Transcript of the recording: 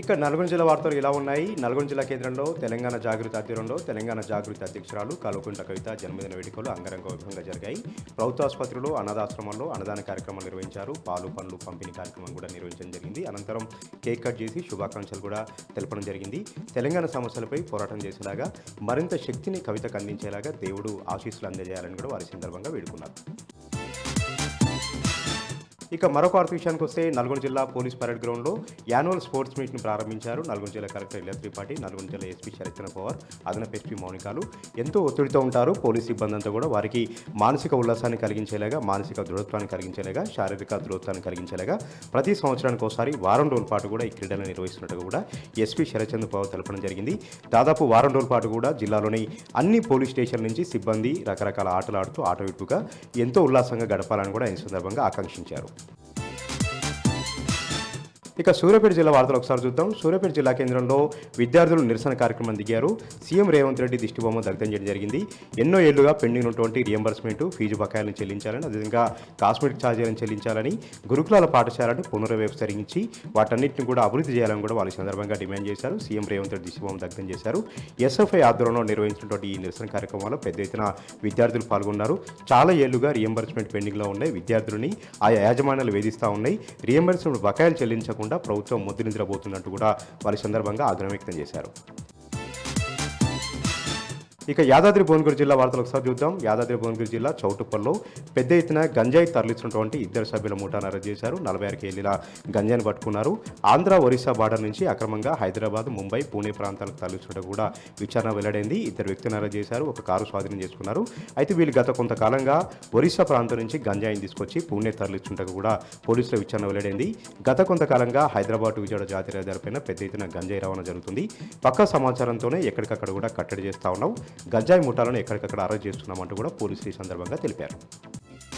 ఇక నల్గొండ జిల్లా వార్తలు ఇలా ఉన్నాయి. నల్గొండ జిల్లా కేంద్రంలో తెలంగాణ జాగృతి ఆధ్వర్యంలో తెలంగాణ జాగృతి అధ్యక్షురాలు కల్వకుంట్ల కవిత జన్మదిన వేడుకలు అంగరంగ వైభవంగా జరిగాయి. ప్రభుత్వ ఆసుపత్రిలో అనాథాశ్రమంలో అన్నదాన కార్యక్రమాలు నిర్వహించారు. పాలు పండ్లు పంపిణీ కార్యక్రమం కూడా నిర్వహించడం జరిగింది. అనంతరం కేక్ కట్ చేసి శుభాకాంక్షలు కూడా తెలపడం జరిగింది. తెలంగాణ సమస్యలపై పోరాటం చేసేలాగా మరింత శక్తిని కవితకు అందించేలాగా దేవుడు ఆశీస్సులు అందజేయాలని కూడా వారి సందర్భంగా వేడుకున్నారు. ఇక మరొక వార్త విషయానికి వస్తే నల్గొండ జిల్లా పోలీస్ పరేడ్ గ్రౌండ్లో యాన్యువల్ స్పోర్ట్స్ మీట్ను ప్రారంభించారు. నల్గొండ జిల్లా కలెక్టర్ ఇలియా త్రిపాఠి, నల్గొండ జిల్లా ఎస్పీ శరత్చంద్ర పవార్, అదనపు ఎస్పీ మౌనికాలు ఎంతో ఒత్తిడితో ఉంటారు. పోలీస్ సిబ్బంది అంతా కూడా వారికి మానసిక ఉల్లాసాన్ని కలిగించేలాగా, మానసిక దృఢత్వాన్ని కలిగించేలాగా, శారీరక దృఢత్వాన్ని కలిగించేలాగా ప్రతి సంవత్సరానికి ఒకసారి వారం రోజుల పాటు కూడా ఈ క్రీడలను నిర్వహిస్తున్నట్టు కూడా ఎస్పీ శరత్చంద్ర పవార్ తెలపడం జరిగింది. దాదాపు వారం రోజుల పాటు కూడా జిల్లాలోని అన్ని పోలీస్ స్టేషన్ల నుంచి సిబ్బంది రకరకాల ఆటలు ఆడుతూ ఆటవిడుపుగా ఎంతో ఉల్లాసంగా గడపాలని కూడా ఈ సందర్భంగా ఆకాంక్షించారు. ఇక సూర్యాపేట జిల్లా వార్తలు ఒకసారి చూద్దాం. సూర్యాపేట జిల్లా కేంద్రంలో విద్యార్థులు నిరసన కార్యక్రమం దిగారు. సీఎం రేవంత్ రెడ్డి దిష్టిబొమ్మ దగ్ధం చేయడం జరిగింది. ఎన్నో ఏళ్లుగా పెండింగ్ ఉన్నటువంటి రియంబర్స్మెంట్, ఫీజు బకాయిలను చెల్లించాలని, అదేవిధంగా కాస్మెటిక్ ఛార్జీలను చెల్లించాలని, గురుకులాల పాఠశాలను పునర్వ్యవస్థరించి వాటన్నిటిని కూడా అభివృద్ధి చేయాలని కూడా వాళ్ళ సందర్భంగా డిమాండ్ చేశారు. సీఎం రేవంత్ రెడ్డి దిష్టిబొమ్మ దగ్ధం చేశారు. ఎస్ఎఫ్ఐ ఆధ్వర్యంలో నిర్వహించినటువంటి ఈ నిరసన కార్యక్రమంలో పెద్ద ఎత్తున విద్యార్థులు పాల్గొన్నారు. చాలా ఏళ్లుగా రియంబర్స్మెంట్ పెండింగ్లో ఉన్నాయి. విద్యార్థులని ఆయా యాజమాన్యాలు వేధిస్తూ ఉన్నాయి. రియంబర్స్మెంట్ బకాయిలు చెల్లించకుండా ప్రభుత్వం మొద్దు నిద్రపోతున్నట్టు కూడా వారి సందర్భంగా ఆగ్రహం వ్యక్తం చేశారు. ఇక యాదాద్రి భువనగిరి జిల్లా వార్తలు ఒకసారి చూద్దాం. యాదాద్రి భువనగిరి జిల్లా చౌటుప్పల్లో పెద్ద ఎత్తున గంజాయి తరలిస్తున్నటువంటి ఇద్దరు సభ్యుల ముఠాను అరెస్ట్ చేశారు. 46 కేజీల గంజాయిని పట్టుకున్నారు. ఆంధ్ర ఒరిస్సా బార్డర్ నుంచి అక్రమంగా హైదరాబాద్, ముంబై, పూణే ప్రాంతాలకు తరలిస్తున్నట్టు కూడా విచారణ వెల్లడైంది. ఇద్దరు వ్యక్తులను అరెస్ట్ చేశారు. ఒక కారు స్వాధీనం చేసుకున్నారు. అయితే వీళ్ళు గత కొంతకాలంగా ఒరిస్సా ప్రాంతం నుంచి గంజాయిని తీసుకొచ్చి పూణే తరలిస్తుంటకు కూడా పోలీసుల విచారణ వెల్లడైంది. గత కొంతకాలంగా హైదరాబాద్ విజయవాడ జాతీయ రహదారిపైన పెద్ద ఎత్తున గంజాయి రవాణా జరుగుతుంది. పక్కా సమాచారంతోనే ఎక్కడికక్కడ కూడా కట్టడి చేస్తా ఉన్నాం. గంజాయి ముఠాలను ఎక్కడికక్కడ అరెస్ట్ చేస్తున్నామంటూ కూడా పోలీసులు ఈ సందర్భంగా తెలిపారు.